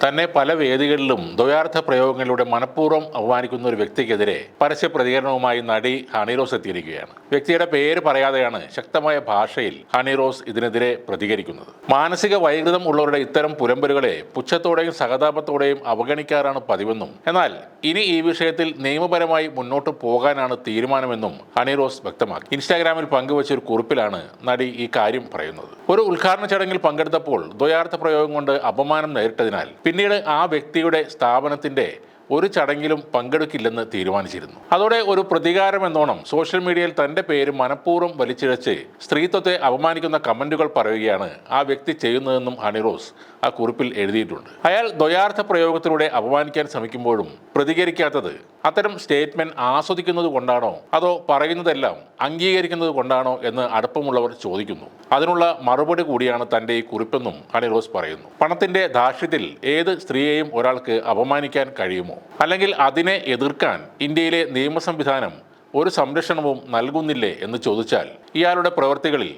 തന്നെ പല വേദികളിലും ദ്വയാർത്ഥ പ്രയോഗങ്ങളിലൂടെ മനഃപൂർവ്വം അപമാനിക്കുന്ന ഒരു വ്യക്തിക്കെതിരെ പരസ്യ പ്രതികരണവുമായി നടി ഹണി റോസ് എത്തിയിരിക്കുകയാണ്. വ്യക്തിയുടെ പേര് പറയാതെയാണ് ശക്തമായ ഭാഷയിൽ ഹണി റോസ് ഇതിനെതിരെ പ്രതികരിക്കുന്നത്. മാനസിക വൈകൃതം ഉള്ളവരുടെ ഇത്തരം പുലമ്പലുകളെ പുച്ഛത്തോടെയും സഹതാപത്തോടെയും അവഗണിക്കാറാണ് പതിവെന്നും എന്നാൽ ഇനി ഈ വിഷയത്തിൽ നിയമപരമായി മുന്നോട്ട് പോകാനാണ് തീരുമാനമെന്നും ഹണി റോസ് വ്യക്തമാക്കി. ഇൻസ്റ്റാഗ്രാമിൽ പങ്കുവച്ച ഒരു കുറിപ്പിലാണ് നടി ഈ കാര്യം പറയുന്നത്. ഒരു ഉദ്ഘാടന ചടങ്ങിൽ പങ്കെടുത്തപ്പോൾ ദ്വയാർത്ഥ പ്രയോഗം കൊണ്ട് അപമാനം നേരിട്ടതിനാൽ പിന്നീട് ആ വ്യക്തിയുടെ സ്ഥാപനത്തിന്റെ ഒരു ചടങ്ങിലും പങ്കെടുക്കില്ലെന്ന് തീരുമാനിച്ചിരുന്നു. അതോടെ ഒരു പ്രതികാരം എന്നോണം സോഷ്യൽ മീഡിയയിൽ തന്റെ പേര് മനഃപൂർവ്വം വലിച്ചിഴച്ച് സ്ത്രീത്വത്തെ അപമാനിക്കുന്ന കമന്റുകൾ പറയുകയാണ് ആ വ്യക്തി ചെയ്യുന്നതെന്നും ഹണി റോസ് ആ കുറിപ്പിൽ എഴുതിയിട്ടുണ്ട്. അയാൾ ദ്വയാർത്ഥ പ്രയോഗത്തിലൂടെ അപമാനിക്കാൻ ശ്രമിക്കുമ്പോഴും പ്രതികരിക്കാത്തത് അത്തരം സ്റ്റേറ്റ്മെന്റ് ആസ്വദിക്കുന്നത് കൊണ്ടാണോ അതോ പറയുന്നതെല്ലാം അംഗീകരിക്കുന്നത് കൊണ്ടാണോ എന്ന് അടുപ്പമുള്ളവർ ചോദിക്കുന്നു. അതിനുള്ള മറുപടി കൂടിയാണ് തന്റെ ഈ കുറിപ്പെന്നും ഹണി റോസ് പറയുന്നു. പണത്തിന്റെ ധാർഷ്ട്യത്തിൽ ഏത് സ്ത്രീയെയും ഒരാൾക്ക് അപമാനിക്കാൻ കഴിയുമോ? അല്ലെങ്കിൽ അതിനെ എതിർക്കാൻ ഇന്ത്യയിലെ നിയമ സംവിധാനം ഒരു സംരക്ഷണവും നൽകുന്നില്ലേ എന്ന് ചോദിച്ചാൽ ഇയാളുടെ പ്രവൃത്തികളിൽ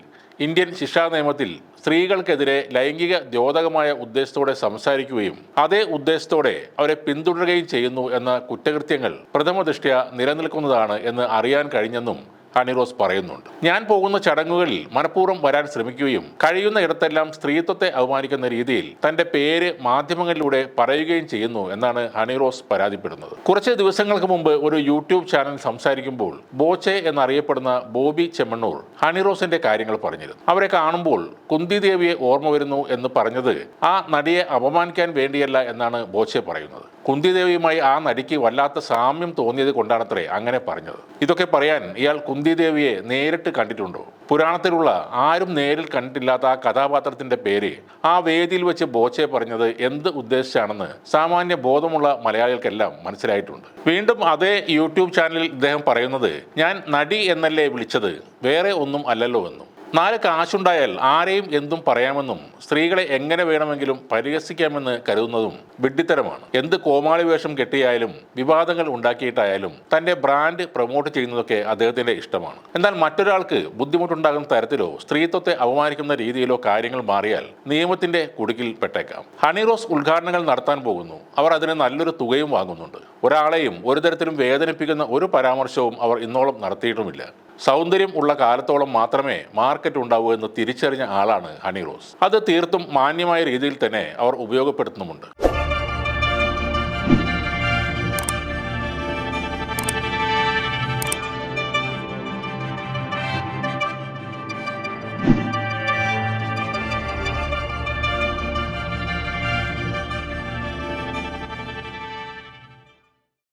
ഇന്ത്യൻ ശിക്ഷാ നിയമത്തിൽ സ്ത്രീകൾക്കെതിരെ ലൈംഗിക ദ്യോതകമായ ഉദ്ദേശത്തോടെ സംസാരിക്കുകയും അതേ ഉദ്ദേശത്തോടെ അവരെ പിന്തുടരുകയും ചെയ്യുന്നു എന്ന കുറ്റകൃത്യങ്ങൾ പ്രഥമദൃഷ്ട്യാ നിലനിൽക്കുന്നതാണ് എന്ന് അറിയാൻ കഴിഞ്ഞെന്നും ഹണി റോസ് പറയുന്നുണ്ട്. ഞാൻ പോകുന്ന ചടങ്ങുകളിൽ മനഃപൂർവ്വം വരാൻ ശ്രമിക്കുകയും കഴിയുന്ന ഇടത്തെല്ലാം സ്ത്രീത്വത്തെ അവമാനിക്കുന്ന രീതിയിൽ തന്റെ പേര് മാധ്യമങ്ങളിലൂടെ പറയുകയും ചെയ്യുന്നു എന്നാണ് ഹണി റോസ് പരാതിപ്പെടുന്നത്. കുറച്ച് ദിവസങ്ങൾക്ക് മുമ്പ് ഒരു യൂട്യൂബ് ചാനൽ സംസാരിക്കുമ്പോൾ ബോച്ചെ എന്നറിയപ്പെടുന്ന ബോബി ചെമ്മണ്ണൂർ ഹണി റോസിന്റെ കാര്യങ്ങൾ പറഞ്ഞിരുന്നു. അവരെ കാണുമ്പോൾ കുന്തി ദേവിയെ ഓർമ്മ വരുന്നു എന്ന് പറഞ്ഞത് ആ നടിയെ അപമാനിക്കാൻ വേണ്ടിയല്ല എന്നാണ് ബോച്ചെ പറയുന്നത്. കുന്തി ദേവിയുമായി ആ നടിക്ക് വല്ലാത്ത സാമ്യം തോന്നിയത് കൊണ്ടാണത്രേ അങ്ങനെ പറഞ്ഞത്. ഇതൊക്കെ പറയാൻ ഇയാൾ കുന്തി ദേവിയെ നേരിട്ട് കണ്ടിട്ടുണ്ടോ? പുരാണത്തിലുള്ള ആരും നേരിൽ കണ്ടിട്ടില്ലാത്ത ആ കഥാപാത്രത്തിന്റെ പേര് ആ വേദിയിൽ വെച്ച് ബോച്ചെ പറഞ്ഞത് എന്ത് ഉദ്ദേശിച്ചാണെന്ന് സാമാന്യ ബോധമുള്ള മലയാളികൾക്കെല്ലാം മനസ്സിലായിട്ടുണ്ട്. വീണ്ടും അതേ യൂട്യൂബ് ചാനലിൽ ഇദ്ദേഹം പറയുന്നത് ഞാൻ നടി എന്നല്ലേ വിളിച്ചത്, വേറെ ഒന്നും അല്ലല്ലോ എന്നും. 4 കാശുണ്ടായാൽ ആരെയും എന്തും പറയാമെന്നും സ്ത്രീകളെ എങ്ങനെ വേണമെങ്കിലും പരിഹസിക്കാമെന്ന് കരുതുന്നതും വിഡ്ഢിത്തരമാണ്. എന്ത് കോമാളി വേഷം കെട്ടിയായാലും വിവാദങ്ങൾ ഉണ്ടാക്കിയിട്ടായാലും തന്റെ ബ്രാൻഡ് പ്രൊമോട്ട് ചെയ്യുന്നതൊക്കെ അദ്ദേഹത്തിന്റെ ഇഷ്ടമാണ്. എന്നാൽ മറ്റൊരാൾക്ക് ബുദ്ധിമുട്ടുണ്ടാകുന്ന തരത്തിലോ സ്ത്രീത്വത്തെ അപമാനിക്കുന്ന രീതിയിലോ കാര്യങ്ങൾ മാറിയാൽ നിയമത്തിന്റെ കുടുക്കിൽ പെട്ടേക്കാം. ഹണി റോസ് ഉദ്ഘാടനങ്ങൾ നടത്താൻ പോകുന്നു. അവർ അതിന് നല്ലൊരു തുകയും വാങ്ങുന്നുണ്ട്. ഒരാളെയും ഒരു തരത്തിലും വേദനിപ്പിക്കുന്ന ഒരു പരാമർശവും അവർ ഇന്നോളം നടത്തിയിട്ടുമില്ല. സൗന്ദര്യം ഉള്ള കാലത്തോളം മാത്രമേ മാർക്കറ്റ് ഉണ്ടാവൂ എന്ന് തിരിച്ചറിഞ്ഞ ആളാണ് ഹണി റോസ്. അത് തീർത്തും മാന്യമായ രീതിയിൽ തന്നെ അവർ ഉപയോഗപ്പെടുത്തുന്നുമുണ്ട്.